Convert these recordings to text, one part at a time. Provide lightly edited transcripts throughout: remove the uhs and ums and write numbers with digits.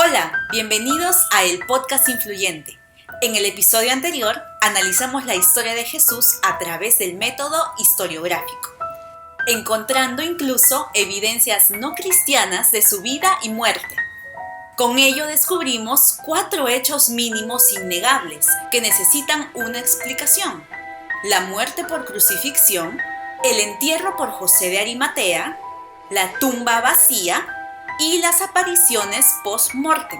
Hola, bienvenidos a El Podcast Influyente. En el episodio anterior analizamos la historia de Jesús a través del método historiográfico, encontrando incluso evidencias no cristianas de su vida y muerte. Con ello descubrimos 4 hechos mínimos innegables que necesitan una explicación: la muerte por crucifixión, el entierro por José de Arimatea, la tumba vacía y las apariciones post-mortem.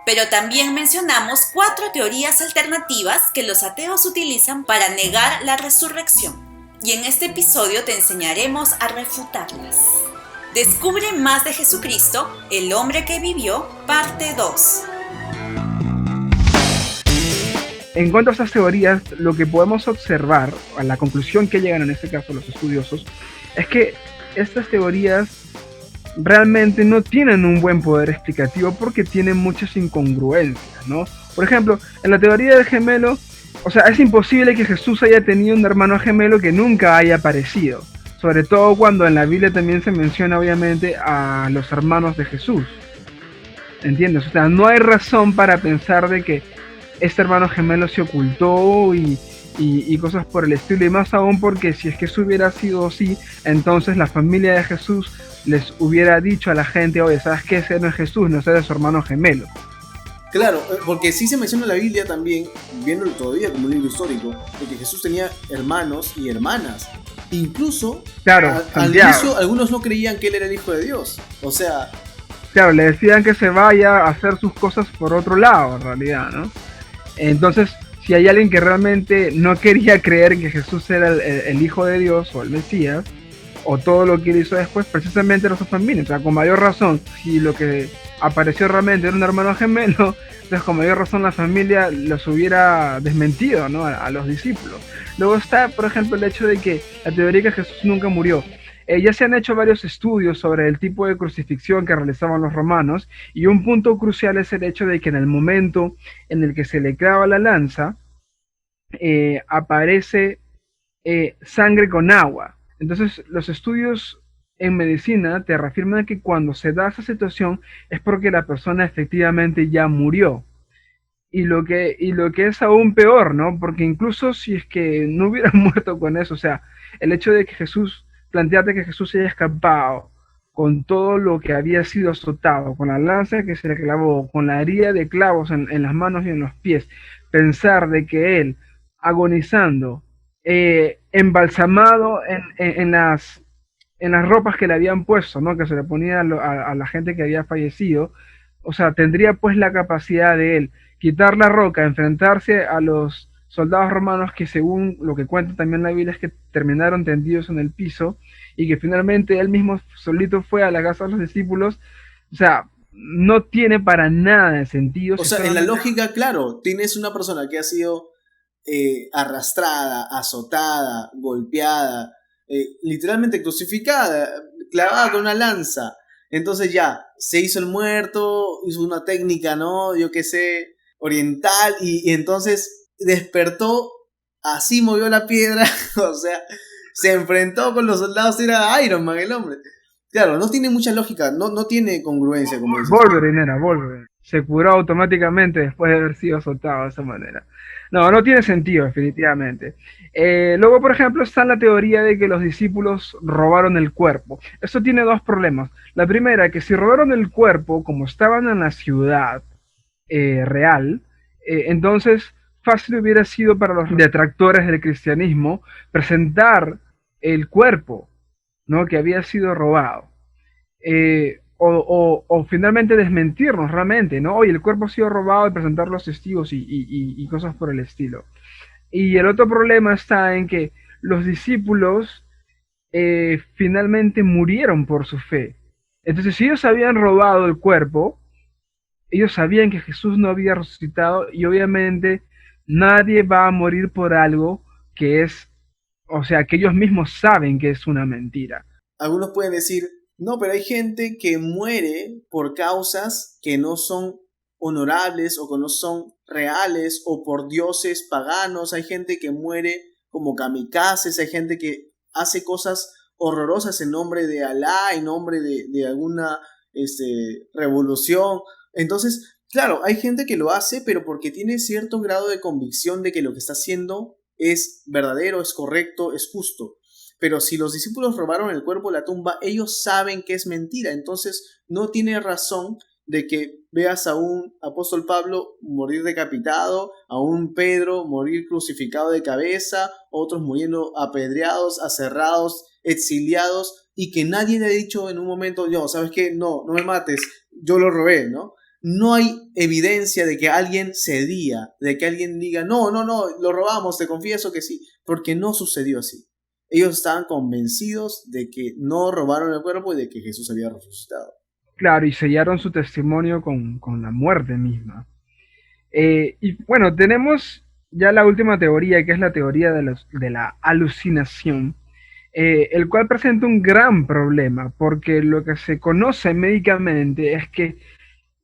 Pero también mencionamos 4 teorías alternativas que los ateos utilizan para negar la resurrección. Y en este episodio te enseñaremos a refutarlas. Descubre más de Jesucristo, el hombre que vivió, parte 2. En cuanto a estas teorías, lo que podemos observar, a la conclusión que llegan en este caso los estudiosos, es que estas teorías realmente no tienen un buen poder explicativo porque tienen muchas incongruencias, ¿no? Por ejemplo, en la teoría del gemelo, o sea, es imposible que Jesús haya tenido un hermano gemelo que nunca haya aparecido, sobre todo cuando en la Biblia también se menciona obviamente a los hermanos de Jesús, ¿entiendes? O sea, no hay razón para pensar de que este hermano gemelo se ocultó y cosas por el estilo, y más aún porque si es que eso hubiera sido así, entonces la familia de Jesús les hubiera dicho a la gente: oye, ¿sabes qué? Ese no es Jesús, no, ese es su hermano gemelo. Claro, porque sí se menciona en la Biblia también, viéndolo todavía como un libro histórico, de que Jesús tenía hermanos y hermanas. Incluso, claro, al inicio, algunos no creían que él era el Hijo de Dios. O sea... Claro, le decían que se vaya a hacer sus cosas por otro lado, en realidad, ¿no? Entonces, si hay alguien que realmente no quería creer que Jesús era el Hijo de Dios o el Mesías, o todo lo que él hizo después, precisamente era su familia. O sea, con mayor razón, si lo que apareció realmente era un hermano gemelo, entonces con mayor razón la familia los hubiera desmentido, ¿no? A los discípulos. Luego está, por ejemplo, el hecho de que la teoría que Jesús nunca murió. Ya se han hecho varios estudios sobre el tipo de crucifixión que realizaban los romanos, y un punto crucial es el hecho de que en el momento en el que se le clava la lanza, aparece sangre con agua. Entonces, los estudios en medicina te reafirman que cuando se da esa situación es porque la persona efectivamente ya murió. Y lo que es aún peor, ¿no? Porque incluso si es que no hubiera muerto con eso, o sea, el hecho de que Jesús, plantearte que Jesús se haya escapado con todo lo que había sido azotado, con la lanza que se le clavó, con la herida de clavos en las manos y en los pies, pensar de que él, agonizando, embalsamado en las ropas que le habían puesto, ¿no? Que se le ponía a la gente que había fallecido, o sea, tendría pues la capacidad de él quitar la roca, enfrentarse a los soldados romanos que, según lo que cuenta también la Biblia, es que terminaron tendidos en el piso y que finalmente él mismo solito fue a la casa de los discípulos. O sea, no tiene para nada de sentido. O sea, en la lógica, claro, tienes una persona que ha sido arrastrada, azotada, golpeada, literalmente crucificada, clavada con una lanza. Entonces ya, se hizo el muerto, hizo una técnica, ¿no? Yo qué sé, oriental, y entonces despertó, así movió la piedra, o sea, se enfrentó con los soldados, era Iron Man el hombre. Claro, no tiene mucha lógica, no tiene congruencia, como dices. Wolverine se curó automáticamente después de haber sido azotado de esa manera. No tiene sentido, definitivamente. Luego, por ejemplo, está la teoría de que los discípulos robaron el cuerpo. Esto tiene 2 problemas. La primera, que si robaron el cuerpo, como estaban en la ciudad real, entonces fácil hubiera sido para los detractores del cristianismo presentar el cuerpo, ¿no? Que había sido robado. O finalmente desmentirnos realmente, ¿no? Oye, el cuerpo ha sido robado, y presentar los testigos y cosas por el estilo. Y el otro problema está en que los discípulos finalmente murieron por su fe. Entonces, si ellos habían robado el cuerpo, ellos sabían que Jesús no había resucitado, y obviamente nadie va a morir por algo que es, o sea, que ellos mismos saben que es una mentira. Algunos pueden decir: no, pero hay gente que muere por causas que no son honorables o que no son reales, o por dioses paganos. Hay gente que muere como kamikazes, hay gente que hace cosas horrorosas en nombre de Alá, en nombre de alguna revolución. Entonces, claro, hay gente que lo hace, pero porque tiene cierto grado de convicción de que lo que está haciendo es verdadero, es correcto, es justo. Pero si los discípulos robaron el cuerpo de la tumba, ellos saben que es mentira. Entonces, no tiene razón de que veas a un apóstol Pablo morir decapitado, a un Pedro morir crucificado de cabeza, otros muriendo apedreados, aserrados, exiliados, y que nadie le ha dicho en un momento, yo, ¿sabes qué? No, no me mates, yo lo robé, ¿no? No hay evidencia de que alguien cedía, de que alguien diga, no, no, no, lo robamos, te confieso que sí, porque no sucedió así. Ellos estaban convencidos de que no robaron el cuerpo y de que Jesús había resucitado. Claro, y sellaron su testimonio con la muerte misma. Y bueno, tenemos ya la última teoría, que es la teoría de la alucinación, el cual presenta un gran problema, porque lo que se conoce médicamente es que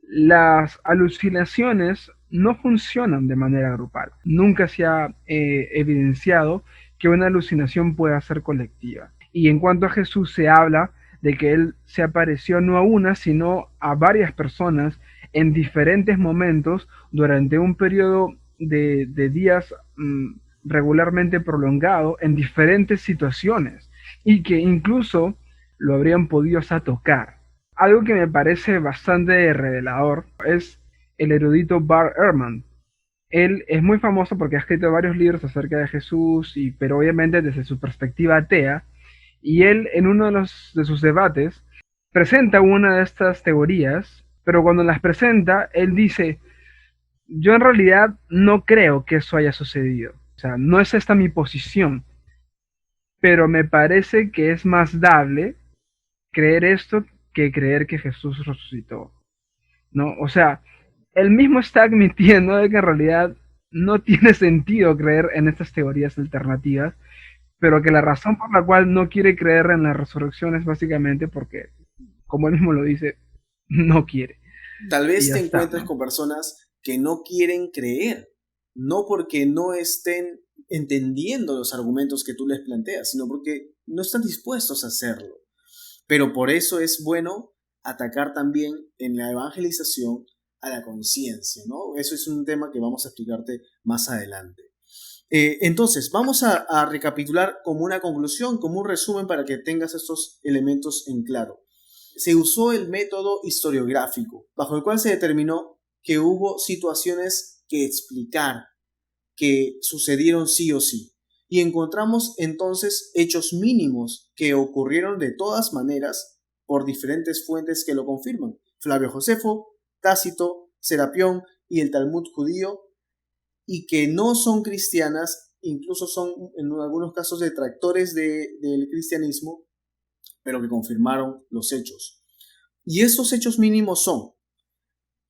las alucinaciones no funcionan de manera grupal. Nunca se ha evidenciado que una alucinación pueda ser colectiva. Y en cuanto a Jesús, se habla de que él se apareció no a una, sino a varias personas en diferentes momentos durante un periodo de días regularmente prolongado en diferentes situaciones y que incluso lo habrían podido hasta tocar. Algo que me parece bastante revelador es el erudito Bart Ehrman. Él es muy famoso porque ha escrito varios libros acerca de Jesús, pero obviamente desde su perspectiva atea, y él en uno de sus debates presenta una de estas teorías, pero cuando las presenta, él dice, yo en realidad no creo que eso haya sucedido. O sea, no es esta mi posición, pero me parece que es más dable creer esto que creer que Jesús resucitó, ¿no? O sea, él mismo está admitiendo de que en realidad no tiene sentido creer en estas teorías alternativas, pero que la razón por la cual no quiere creer en la resurrección es básicamente porque, como él mismo lo dice, no quiere. Tal Y vez ya te está, encuentres ¿no? con personas que no quieren creer, no porque no estén entendiendo los argumentos que tú les planteas, sino porque no están dispuestos a hacerlo. Pero por eso es bueno atacar también en la evangelización a la conciencia, ¿no? Eso es un tema que vamos a explicarte más adelante. Entonces, vamos a recapitular como una conclusión, como un resumen para que tengas estos elementos en claro. Se usó el método historiográfico, bajo el cual se determinó que hubo situaciones que explicar, que sucedieron sí o sí. Y encontramos entonces hechos mínimos que ocurrieron de todas maneras por diferentes fuentes que lo confirman. Flavio Josefo, Tácito, Serapión y el Talmud judío, y que no son cristianas, incluso son en algunos casos detractores del cristianismo, pero que confirmaron los hechos. Y esos hechos mínimos son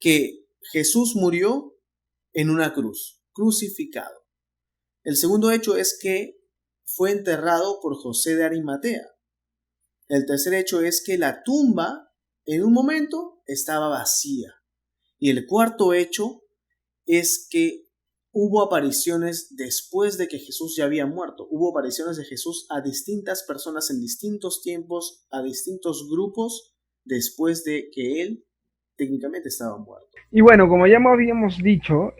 que Jesús murió en una cruz, crucificado. El segundo hecho es que fue enterrado por José de Arimatea. El tercer hecho es que la tumba en un momento estaba vacía. Y el cuarto hecho es que hubo apariciones después de que Jesús ya había muerto. Hubo apariciones de Jesús a distintas personas en distintos tiempos, a distintos grupos, después de que él técnicamente estaba muerto. Y bueno, como ya habíamos dicho,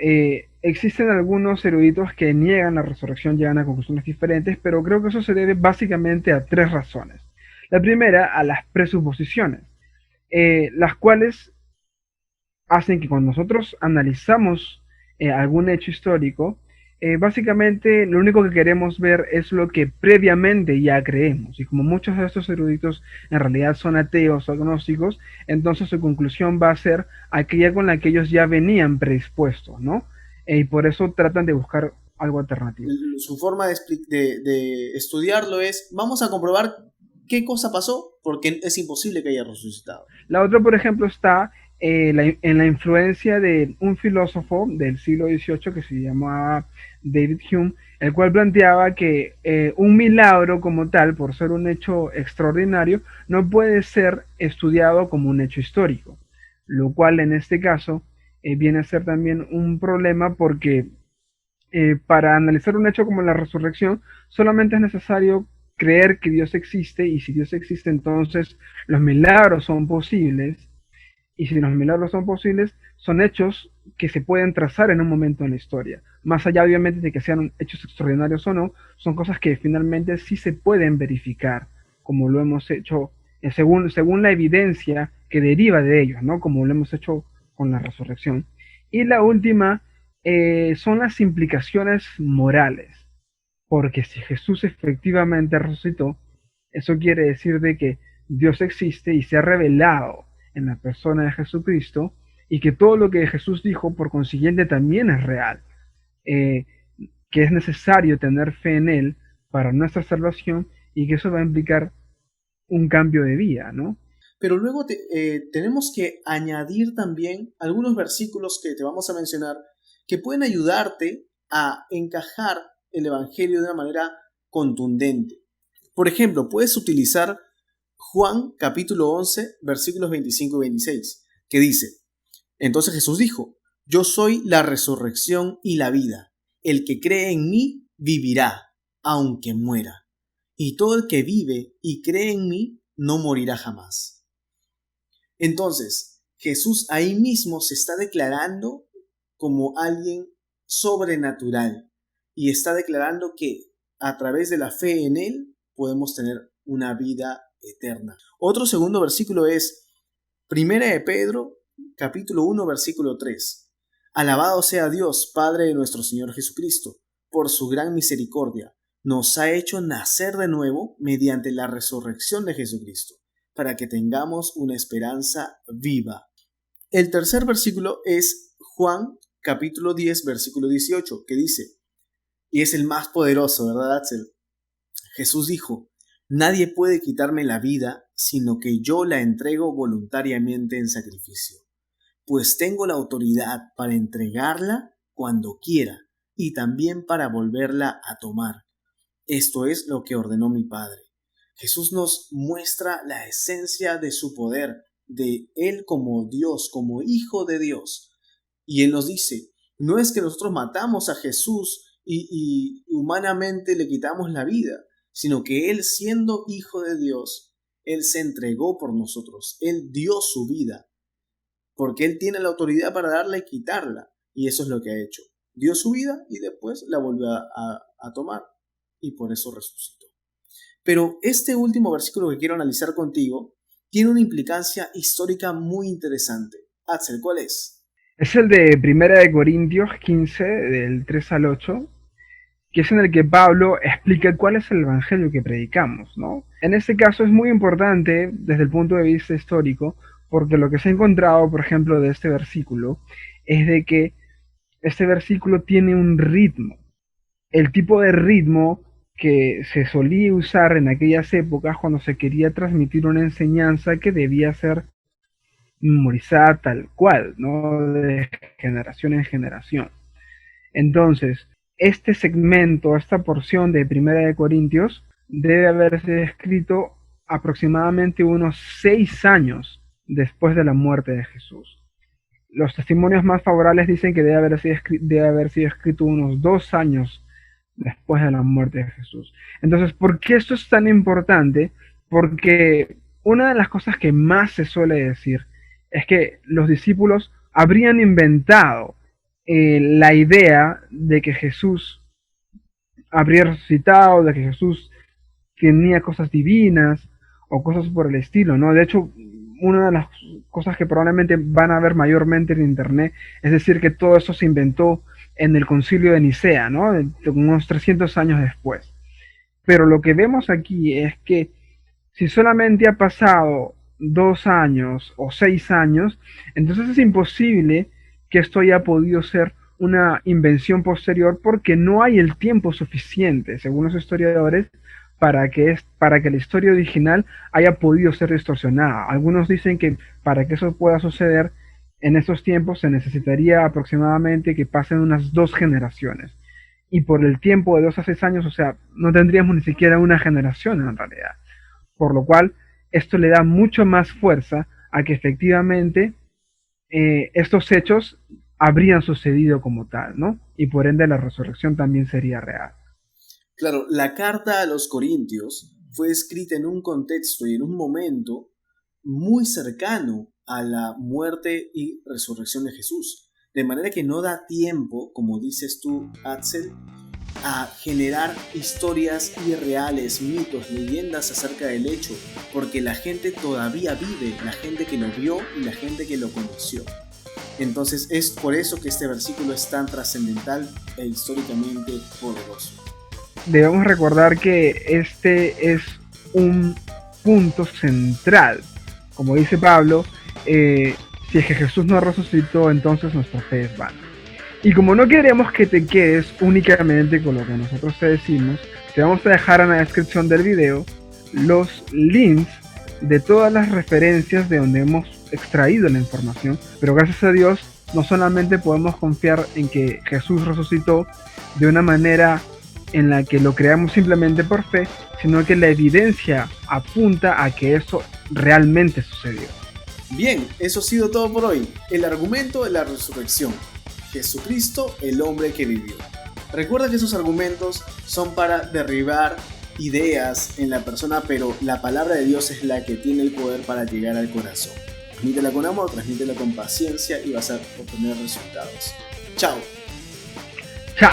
existen algunos eruditos que niegan la resurrección, llegan a conclusiones diferentes, pero creo que eso se debe básicamente a tres razones. La primera, a las presuposiciones, las cuales hacen que cuando nosotros analizamos algún hecho histórico, básicamente lo único que queremos ver es lo que previamente ya creemos. Y como muchos de estos eruditos en realidad son ateos o agnósticos, entonces su conclusión va a ser aquella con la que ellos ya venían predispuestos, ¿no? Y por eso tratan de buscar algo alternativo. Su forma de estudiarlo es, vamos a comprobar qué cosa pasó, porque es imposible que haya resucitado. La otra, por ejemplo, está en la influencia de un filósofo del siglo XVIII que se llamaba David Hume, el cual planteaba que un milagro como tal, por ser un hecho extraordinario, no puede ser estudiado como un hecho histórico, lo cual en este caso viene a ser también un problema porque para analizar un hecho como la resurrección solamente es necesario creer que Dios existe, y si Dios existe entonces los milagros son posibles, Y si los milagros son posibles, son hechos que se pueden trazar en un momento en la historia. Más allá, obviamente, de que sean hechos extraordinarios o no, son cosas que finalmente sí se pueden verificar, como lo hemos hecho según la evidencia que deriva de ellos, ¿no? Como lo hemos hecho con la resurrección. Y la última son las implicaciones morales, porque si Jesús efectivamente resucitó, eso quiere decir de que Dios existe y se ha revelado en la persona de Jesucristo, y que todo lo que Jesús dijo por consiguiente también es real, eh, que es necesario tener fe en Él para nuestra salvación, y que eso va a implicar un cambio de vida, ¿no? Pero luego tenemos que añadir también algunos versículos que te vamos a mencionar que pueden ayudarte a encajar el Evangelio de una manera contundente. Por ejemplo, puedes utilizar Juan capítulo 11, versículos 25 y 26, que dice: Entonces Jesús dijo: Yo soy la resurrección y la vida. El que cree en mí vivirá, aunque muera. Y todo el que vive y cree en mí no morirá jamás. Entonces, Jesús ahí mismo se está declarando como alguien sobrenatural y está declarando que a través de la fe en Él podemos tener una vida eterna. Otro segundo versículo es 1 de Pedro, capítulo 1, versículo 3. Alabado sea Dios, Padre de nuestro Señor Jesucristo, por su gran misericordia. Nos ha hecho nacer de nuevo mediante la resurrección de Jesucristo, para que tengamos una esperanza viva. El tercer versículo es Juan capítulo 10, versículo 18, que dice, y es el más poderoso, ¿verdad, Axel? Jesús dijo: Nadie puede quitarme la vida, sino que yo la entrego voluntariamente en sacrificio, pues tengo la autoridad para entregarla cuando quiera y también para volverla a tomar. Esto es lo que ordenó mi Padre. Jesús nos muestra la esencia de su poder, de Él como Dios, como Hijo de Dios. Y Él nos dice, no es que nosotros matamos a Jesús y humanamente le quitamos la vida, sino que Él, siendo Hijo de Dios, Él se entregó por nosotros. Él dio su vida, porque Él tiene la autoridad para darla y quitarla. Y eso es lo que ha hecho. Dio su vida y después la volvió a tomar. Y por eso resucitó. Pero este último versículo que quiero analizar contigo tiene una implicancia histórica muy interesante. Axel, ¿cuál es? Es el de 1 Corintios 15, del 3 al 8, que es en el que Pablo explica cuál es el evangelio que predicamos, ¿no? En este caso es muy importante desde el punto de vista histórico, porque lo que se ha encontrado, por ejemplo, de este versículo, es de que este versículo tiene un ritmo. El tipo de ritmo que se solía usar en aquellas épocas cuando se quería transmitir una enseñanza que debía ser memorizada tal cual, ¿no? De generación en generación. Entonces, este segmento, esta porción de 1 Corintios, debe haberse escrito aproximadamente unos 6 años después de la muerte de Jesús. Los testimonios más favorables dicen que debe haber sido escrito unos 2 años después de la muerte de Jesús. Entonces, ¿por qué esto es tan importante? Porque una de las cosas que más se suele decir es que los discípulos habrían inventado la idea de que Jesús habría resucitado, de que Jesús tenía cosas divinas o cosas por el estilo, ¿no? De hecho, una de las cosas que probablemente van a ver mayormente en internet es decir que todo eso se inventó en el concilio de Nicea, ¿no? De unos 300 años después. Pero lo que vemos aquí es que si solamente ha pasado 2 años o 6 años, entonces es imposible que esto haya podido ser una invención posterior, porque no hay el tiempo suficiente, según los historiadores, para que la historia original haya podido ser distorsionada. Algunos dicen que para que eso pueda suceder en estos tiempos se necesitaría aproximadamente que pasen unas 2 generaciones. Y por el tiempo de 2 a 6 años, o sea, no tendríamos ni siquiera una generación en realidad. Por lo cual, esto le da mucho más fuerza a que efectivamente estos hechos habrían sucedido como tal, ¿no? Y por ende la resurrección también sería real. Claro, la carta a los Corintios fue escrita en un contexto y en un momento muy cercano a la muerte y resurrección de Jesús. De manera que no da tiempo, como dices tú, Axel, a generar historias irreales, mitos, leyendas acerca del hecho, porque la gente todavía vive, la gente que lo vio y la gente que lo conoció. Entonces es por eso que este versículo es tan trascendental e históricamente poderoso. Debemos recordar que este es un punto central. Como dice Pablo, si es que Jesús no resucitó, entonces nuestra fe es vana. Y como no queremos que te quedes únicamente con lo que nosotros te decimos, te vamos a dejar en la descripción del video los links de todas las referencias de donde hemos extraído la información. Pero gracias a Dios, no solamente podemos confiar en que Jesús resucitó de una manera en la que lo creamos simplemente por fe, sino que la evidencia apunta a que eso realmente sucedió. Bien, eso ha sido todo por hoy. El argumento de la resurrección. Jesucristo, el hombre que vivió. Recuerda que esos argumentos son para derribar ideas en la persona, pero la palabra de Dios es la que tiene el poder para llegar al corazón. Transmítela con amor, transmítela con paciencia y vas a obtener resultados. Chao. Chao.